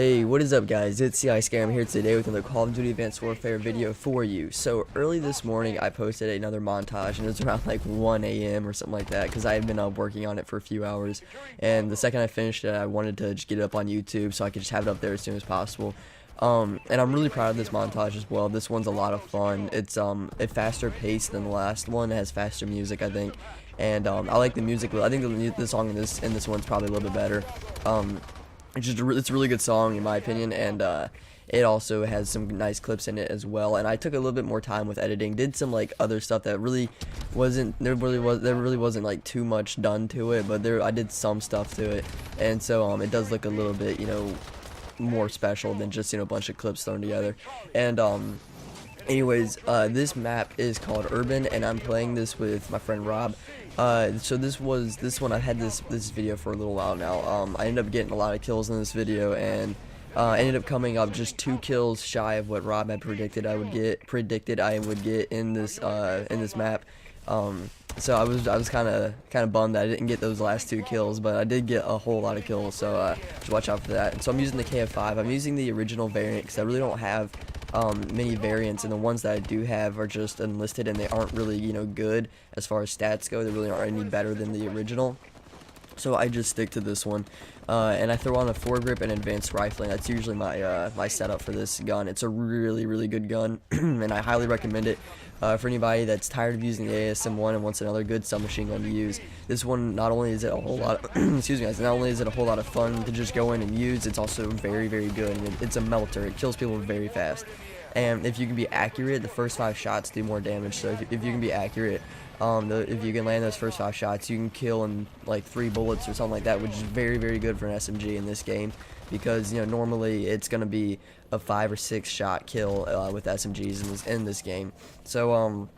Hey, what is up guys, it's CI Scam here today with another Call of Duty Advanced Warfare video for you. So early this morning I posted another montage and it was around like 1 a.m. or something like that because I had been up working on it for a few hours, and the second I finished it I wanted to just get it up on YouTube so I could just have it up there as soon as possible. And I'm really proud of this montage as well. This one's a lot of fun. It's a faster pace than the last one. It has faster music, I think, and I like the music. I think the song in this one's probably a little bit better. It's a really good song in my opinion, and it also has some nice clips in it as well. And I took a little bit more time with editing, did some like other stuff that really wasn't like too much done to it, but I did some stuff to it, and so it does look a little bit, more special than just a bunch of clips thrown together. And anyways, this map is called Urban, and I'm playing this with my friend Rob. So this one, I've had this video for a little while now. I ended up getting a lot of kills in this video, and ended up coming up just 2 kills shy of what Rob had predicted I would get in this map. So I was kind of bummed that I didn't get those last 2 kills, but I did get a whole lot of kills, so just watch out for that. And so I'm using the KF5. I'm using the original variant because I really don't have many variants, and the ones that I do have are just enlisted, and they aren't really good as far as stats go. They really aren't any better than the original, so I just stick to this one. And I throw on a foregrip and advanced rifling. That's usually my setup for this gun. It's a really good gun, and I highly recommend it for anybody that's tired of using the ASM1 and wants another good submachine gun to use. This one, not only is it a whole lot excuse me guys, not only is it a whole lot of fun to just go in and use, it's also very good, and it's a melter. It kills people very fast, and if you can be accurate, the first 5 shots do more damage. So if you can be accurate, if you can land those first 5 shots, you can kill in like 3 bullets or something like that, which is very good for an SMG in this game, because normally it's gonna be a 5 or 6 shot kill with SMGs in this game. So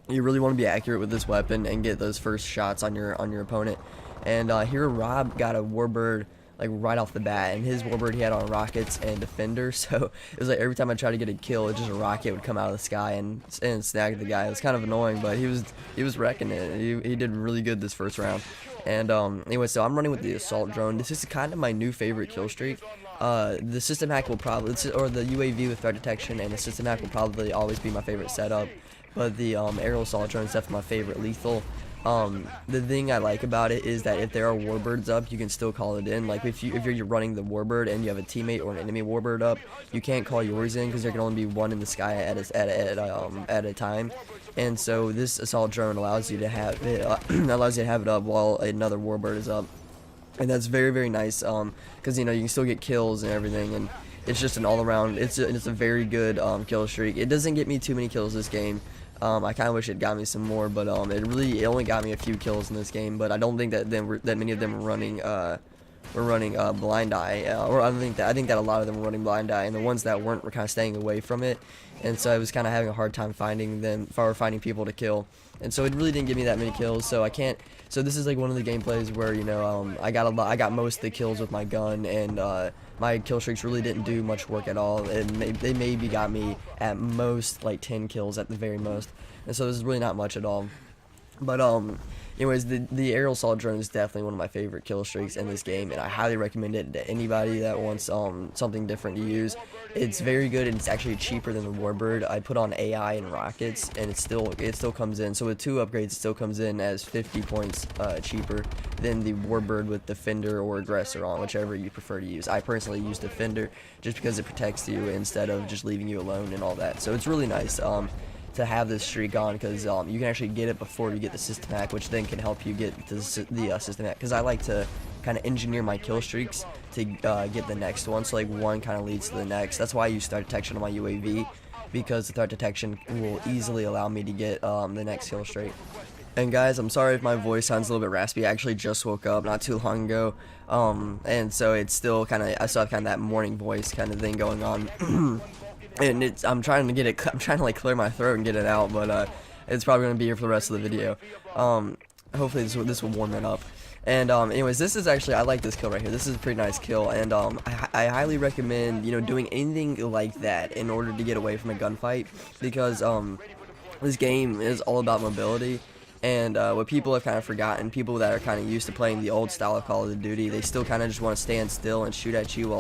you really want to be accurate with this weapon and get those first shots on your opponent. And here Rob got a Warbird like right off the bat, and his Warbird, he had on rockets and defender, so it was like every time I tried to get a kill, just a rocket would come out of the sky and snag the guy. It was kind of annoying, but he was wrecking it. He did really good this first round. And anyway, so I'm running with the assault drone. This is kind of my new favorite kill streak. The system hack will probably, or the UAV with threat detection and the system hack will probably always be my favorite setup, but the aerial assault drone is definitely my favorite lethal. The thing I like about it is that if there are warbirds up, you can still call it in. Like if you're running the warbird and you have a teammate or an enemy warbird up, you can't call yours in because there can only be one in the sky at a time. And so this assault drone allows you to have it up while another warbird is up, and that's very nice. Because you can still get kills and everything, and it's just an all-around. It's a very good kill streak. It doesn't get me too many kills this game. I kind of wish it got me some more, but it only got me a few kills in this game. But I don't think that many of them were running blind eye, or I think that a lot of them were running blind eye, and the ones that weren't were kind of staying away from it. And so I was kind of having a hard time finding people to kill, and so it really didn't give me that many kills. So I can't. So this is like one of the gameplays where I got most of the kills with my gun, and my kill streaks really didn't do much work at all. And they maybe got me at most like 10 kills at the very most, and so this is really not much at all. But anyways, the aerial assault drone is definitely one of my favorite kill streaks in this game, and I highly recommend it to anybody that wants something different to use. It's very good, and it's actually cheaper than the Warbird. I put on AI and rockets, and it still comes in. So with 2 upgrades, it still comes in as 50 points cheaper than the Warbird with Defender or Aggressor on, whichever you prefer to use. I personally use Defender just because it protects you instead of just leaving you alone and all that. So it's really nice to have this streak on, because you can actually get it before you get the system hack, which then can help you get the system hack, because I like to kind of engineer my kill streaks to get the next one, so like one kind of leads to the next. That's why I use threat detection on my UAV, because the threat detection will easily allow me to get the next kill streak. And guys, I'm sorry if my voice sounds a little bit raspy. I actually just woke up not too long ago, and so it's still I still have kind of that morning voice kind of thing going on. And I'm trying to like clear my throat and get it out, but it's probably gonna be here for the rest of the video. Hopefully this will warm it up. And anyways, this is actually, I like this kill right here. This is a pretty nice kill, and I highly recommend doing anything like that in order to get away from a gunfight, because this game is all about mobility. And what people have kind of forgotten, people that are kind of used to playing the old style of Call of Duty, they still kind of just want to stand still and shoot at you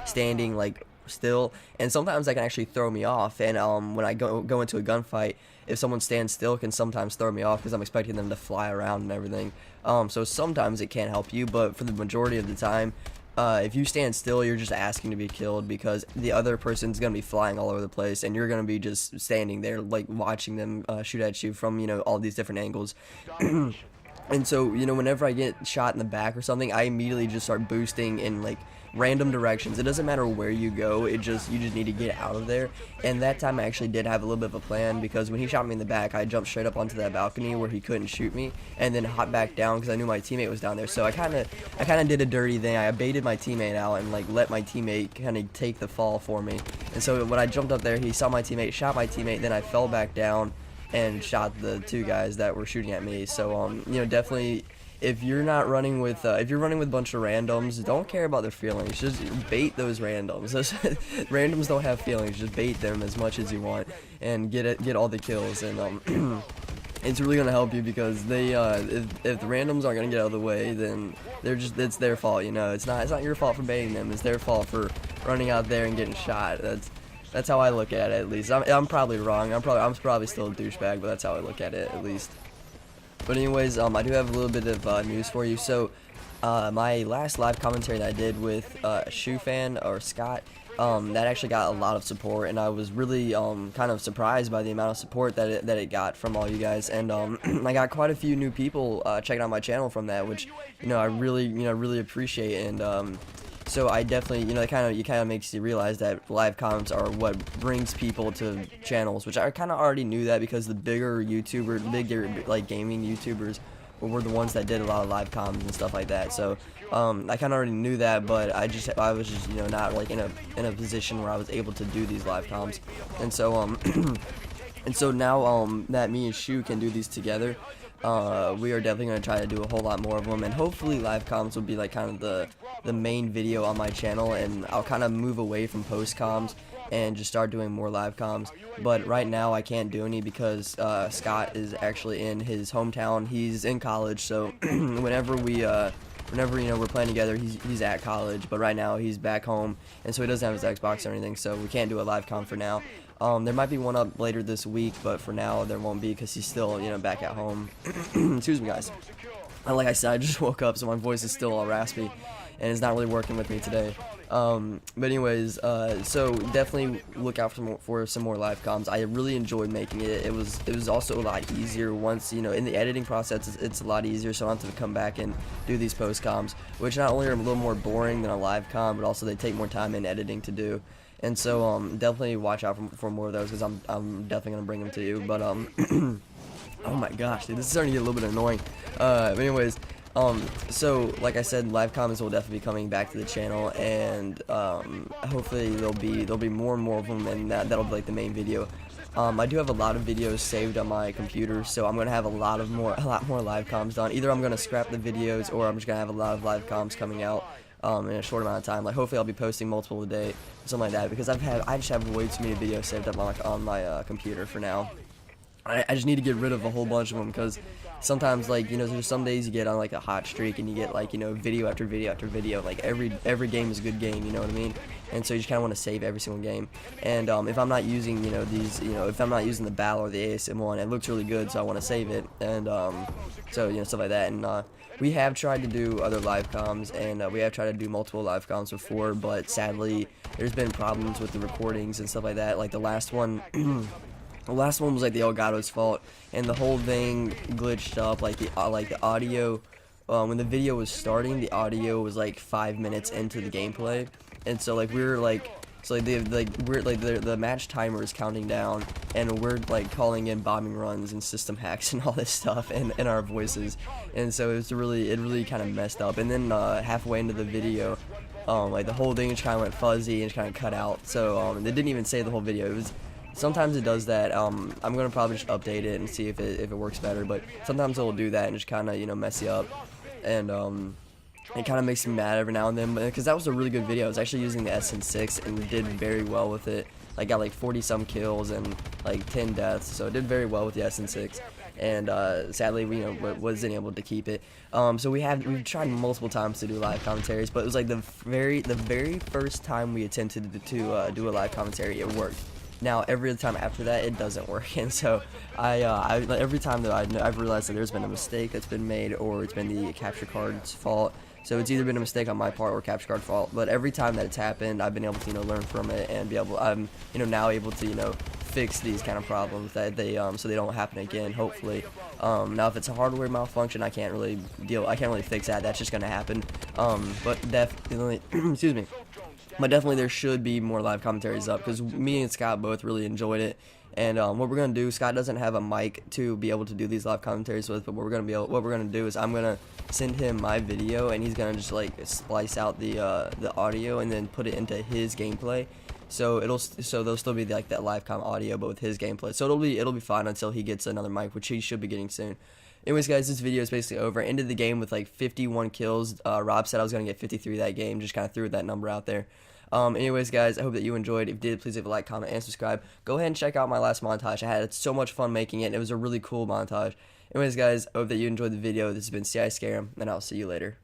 standing like still, and sometimes that can actually throw me off. And when I go into a gunfight, if someone stands still, it can sometimes throw me off because I'm expecting them to fly around and everything. So sometimes it can help you, but for the majority of the time, if you stand still, you're just asking to be killed, because the other person's gonna be flying all over the place, and you're gonna be just standing there like watching them shoot at you from, you know, all these different angles. And so, you know, whenever I get shot in the back or something, I immediately just start boosting in like random directions. It doesn't matter where you go, you just need to get out of there. And that time I actually did have a little bit of a plan, because when he shot me in the back, I jumped straight up onto that balcony where he couldn't shoot me, and then hopped back down because I knew my teammate was down there. So I kind of did a dirty thing. I baited my teammate out and like let my teammate kind of take the fall for me. And so when I jumped up there, he saw my teammate, shot my teammate, then I fell back down and shot the two guys that were shooting at me. So you know, definitely, if you're not running with if you're running with a bunch of randoms, don't care about their feelings, just bait those randoms. Randoms don't have feelings, just bait them as much as you want and get all the kills. And it's really gonna help you, because they if the randoms aren't gonna get out of the way, then it's their fault. You know, it's not your fault for baiting them, it's their fault for running out there and getting shot. That's how I look at it, at least. I'm probably wrong. I'm probably still a douchebag, but that's how I look at it, at least. But anyways, I do have a little bit of news for you. So, my last live commentary that I did with Shoe Fan, or Scott, that actually got a lot of support, and I was really kind of surprised by the amount of support that it got from all you guys. And I got quite a few new people checking out my channel from that, which, you know, I really appreciate. And so I definitely, you know, it kind of makes you realize that live comments are what brings people to channels, which I kind of already knew that, because the bigger like gaming YouTubers were the ones that did a lot of live comments and stuff like that. So I kind of already knew that, but I was just, you know, not like in a position where I was able to do these live comms. And so and so now that me and Shu can do these together, we are definitely going to try to do a whole lot more of them, and hopefully live comms will be like kind of the main video on my channel, and I'll kind of move away from post comms and just start doing more live comms. But right now I can't do any, because Scott is actually in his hometown. He's in college, so whenever you know, we're playing together, he's at college, but right now he's back home, and so he doesn't have his Xbox or anything, so we can't do a live comm for now. There might be one up later this week, but for now there won't be, because he's still, you know, back at home. Excuse me, guys. Like I said, I just woke up, so my voice is still all raspy, and it's not really working with me today. But anyways, so definitely look out for some more live comms. I really enjoyed making it. It was also a lot easier once, you know, in the editing process. It's a lot easier, so I don't have to come back and do these post comms, which not only are a little more boring than a live comm, but also they take more time in editing to do. And so definitely watch out for more of those, because I'm definitely gonna bring them to you. But oh my gosh, dude, this is starting to get a little bit annoying. But anyways, so like I said, live comments will definitely be coming back to the channel, and hopefully there'll be more and more of them, and that'll be like the main video. I do have a lot of videos saved on my computer, so I'm gonna have a lot more live comms done. Either I'm gonna scrap the videos, or I'm just gonna have a lot of live comms coming out in a short amount of time. Like, hopefully I'll be posting multiple a day, something like that, because I just have way too many videos saved up on my computer for now. I just need to get rid of a whole bunch of them, because sometimes, like, you know, there's some days you get on like a hot streak and you get, like, you know, video after video after video. Like every game is a good game, you know what I mean? And so you just kind of want to save every single game. And if I'm not using, you know, these, you know, if I'm not using the battle or the ASM one, it looks really good, so I want to save it. And so, you know, stuff like that. And we have tried to do other live comms, and we have tried to do multiple live comms before, but sadly there's been problems with the recordings and stuff like that. Like the last one the last one was like the Elgato's fault, and the whole thing glitched up. Like the audio, when the video was starting, the audio was like 5 minutes into the gameplay, and so like we were like, so like the match timer is counting down, and we're like calling in bombing runs and system hacks and all this stuff in our voices, and so it really kind of messed up. And then halfway into the video, like the whole thing just kind of went fuzzy and just kind of cut out. So they didn't even save the whole video. It was, sometimes it does that. I'm gonna probably just update it and see if it works better, but sometimes it'll do that and just kind of, you know, mess you up. And it kind of makes me mad every now and then, because that was a really good video. I was actually using the SN6 and did very well with it. I got like 40 some kills and like 10 deaths, so it did very well with the SN6. and sadly we wasn't able to keep it. So we've tried multiple times to do live commentaries, but it was like the very first time we attempted to do a live commentary, it worked. Now every other time after that it doesn't work, and so every time that I've realized that there's been a mistake that's been made, or it's been the capture card's fault. So it's either been a mistake on my part or capture card fault. But every time that it's happened, I've been able to learn from it, and I'm now able to fix these kind of problems that so they don't happen again, hopefully. Now if it's a hardware malfunction, I can't really fix that. That's just gonna happen. But definitely excuse me. But definitely there should be more live commentaries up, because me and Scott both really enjoyed it. And what we're gonna do, Scott doesn't have a mic to be able to do these live commentaries with, but what we're gonna do is I'm gonna send him my video, and he's gonna just like splice out the audio and then put it into his gameplay. So there'll still be like that live com audio, but with his gameplay. So it'll be fine until he gets another mic, which he should be getting soon. Anyways, guys, this video is basically over. Ended the game with like 51 kills. Rob said I was gonna get 53 that game. Just kind of threw that number out there. Anyways, guys, I hope that you enjoyed. If you did, please leave a like, comment, and subscribe. Go ahead and check out my last montage. I had so much fun making it, and it was a really cool montage. Anyways, guys, I hope that you enjoyed the video. This has been CI Scarum, and I'll see you later.